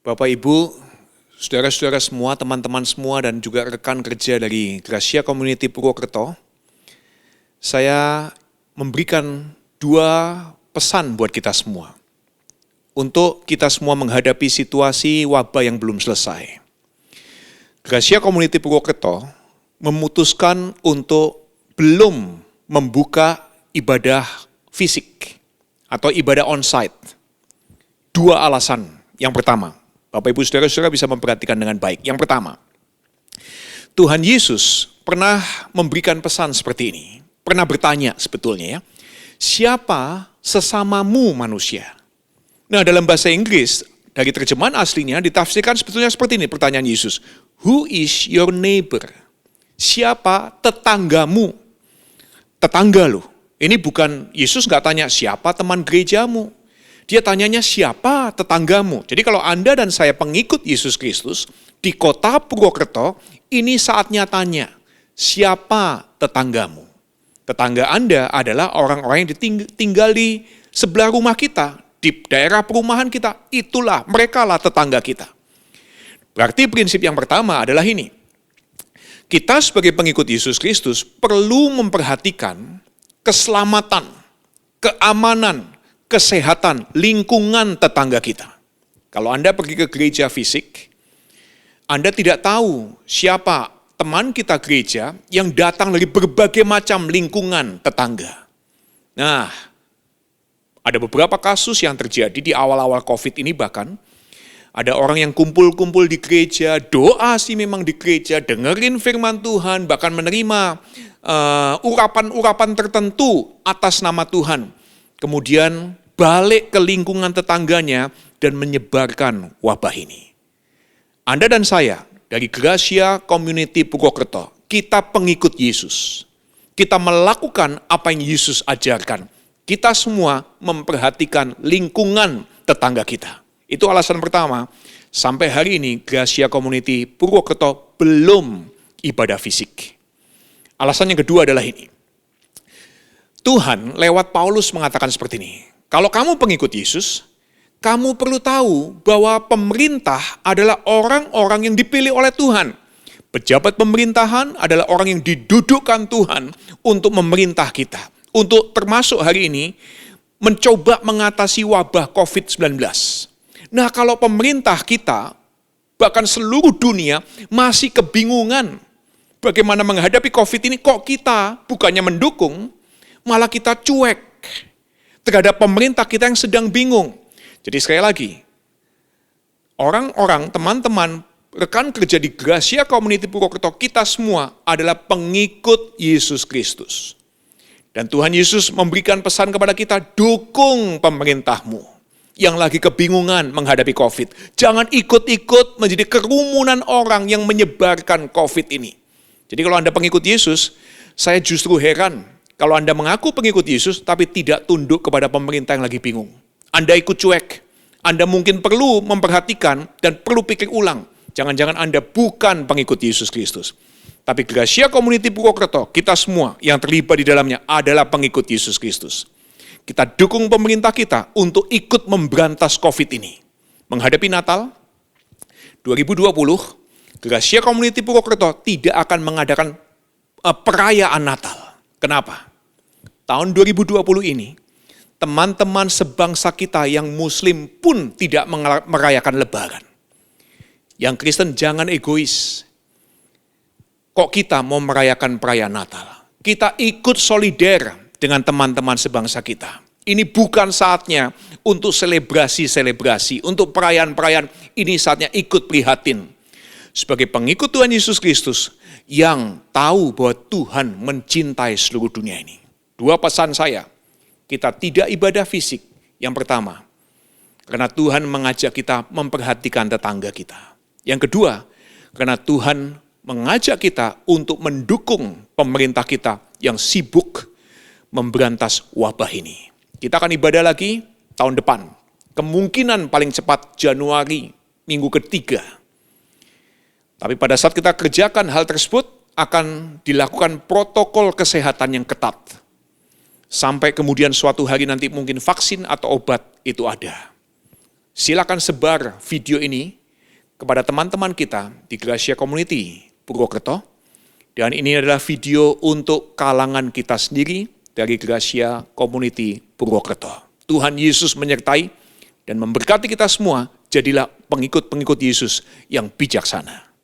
Bapak Ibu, saudara-saudara semua, teman-teman semua, dan juga rekan kerja dari Gracia Community Purwokerto, saya memberikan dua pesan buat kita semua. Untuk kita semua menghadapi situasi wabah yang belum selesai. Gracia Community Purwokerto memutuskan untuk belum membuka ibadah fisik atau ibadah onsite. Dua alasan. Yang pertama, Bapak Ibu Saudara-saudara bisa memperhatikan dengan baik. Yang pertama, Tuhan Yesus pernah memberikan pesan seperti ini. Pernah bertanya sebetulnya ya, siapa sesamamu manusia? Nah, dalam bahasa Inggris, dari terjemahan aslinya ditafsirkan sebetulnya seperti ini pertanyaan Yesus. Who is your neighbor? Siapa tetanggamu? Tetangga loh. Ini bukan, Yesus nggak tanya siapa teman gerejamu. Dia tanyanya siapa tetanggamu. Jadi kalau Anda dan saya pengikut Yesus Kristus di kota Purwokerto, ini saatnya tanya, siapa tetanggamu? Tetangga Anda adalah orang-orang yang tinggal di sebelah rumah kita, di daerah perumahan kita, itulah, merekalah tetangga kita. Berarti prinsip yang pertama adalah ini. Kita sebagai pengikut Yesus Kristus perlu memperhatikan keselamatan, keamanan, kesehatan, lingkungan tetangga kita. Kalau Anda pergi ke gereja fisik, Anda tidak tahu siapa teman kita gereja yang datang dari berbagai macam lingkungan tetangga. Nah, ada beberapa kasus yang terjadi di awal-awal COVID ini bahkan, ada orang yang kumpul-kumpul di gereja, doa sih memang di gereja, dengerin firman Tuhan, bahkan menerima urapan-urapan tertentu atas nama Tuhan. Kemudian balik ke lingkungan tetangganya dan menyebarkan wabah ini. Anda dan saya dari Gracia Community Purwokerto, kita pengikut Yesus. Kita melakukan apa yang Yesus ajarkan. Kita semua memperhatikan lingkungan tetangga kita. Itu alasan pertama, sampai hari ini Gracia Community Purwokerto belum ibadah fisik. Alasan yang kedua adalah ini. Tuhan lewat Paulus mengatakan seperti ini. Kalau kamu pengikut Yesus, kamu perlu tahu bahwa pemerintah adalah orang-orang yang dipilih oleh Tuhan. Pejabat pemerintahan adalah orang yang didudukkan Tuhan untuk memerintah kita. Untuk termasuk hari ini, mencoba mengatasi wabah COVID-19. Nah, kalau pemerintah kita, bahkan seluruh dunia masih kebingungan bagaimana menghadapi COVID ini, kok kita bukannya mendukung, malah kita cuek terhadap pemerintah kita yang sedang bingung. Jadi sekali lagi, orang-orang, teman-teman, rekan kerja di Gracia Community Purwokerto, kita semua adalah pengikut Yesus Kristus. Dan Tuhan Yesus memberikan pesan kepada kita, dukung pemerintahmu yang lagi kebingungan menghadapi COVID. Jangan ikut-ikut menjadi kerumunan orang yang menyebarkan COVID ini. Jadi kalau Anda pengikut Yesus, saya justru heran kalau Anda mengaku pengikut Yesus, tapi tidak tunduk kepada pemerintah yang lagi bingung. Anda ikut cuek. Anda mungkin perlu memperhatikan dan perlu pikir ulang. Jangan-jangan Anda bukan pengikut Yesus Kristus. Tapi Gracia Community Purwokerto, kita semua yang terlibat di dalamnya adalah pengikut Yesus Kristus. Kita dukung pemerintah kita untuk ikut memberantas COVID ini. Menghadapi Natal 2020, Gracia Community Purwokerto tidak akan mengadakan perayaan Natal. Kenapa? Tahun 2020 ini, teman-teman sebangsa kita yang Muslim pun tidak merayakan Lebaran. Yang Kristen jangan egois. Kok kita mau merayakan perayaan Natal? Kita ikut solider dengan teman-teman sebangsa kita. Ini bukan saatnya untuk selebrasi-selebrasi, untuk perayaan-perayaan, ini saatnya ikut prihatin. Sebagai pengikut Tuhan Yesus Kristus yang tahu bahwa Tuhan mencintai seluruh dunia ini. Dua pesan saya, kita tidak ibadah fisik. Yang pertama, karena Tuhan mengajak kita memperhatikan tetangga kita. Yang kedua, karena Tuhan mengajak kita untuk mendukung pemerintah kita yang sibuk memberantas wabah ini. Kita akan ibadah lagi tahun depan. Kemungkinan paling cepat Januari, minggu ketiga. Tapi pada saat kita kerjakan hal tersebut, akan dilakukan protokol kesehatan yang ketat. Sampai kemudian suatu hari nanti mungkin vaksin atau obat itu ada. Silakan sebar video ini kepada teman-teman kita di Gracia Community Purwokerto. Dan ini adalah video untuk kalangan kita sendiri dari Gracia Community Purwokerto. Tuhan Yesus menyertai dan memberkati kita semua, jadilah pengikut-pengikut Yesus yang bijaksana.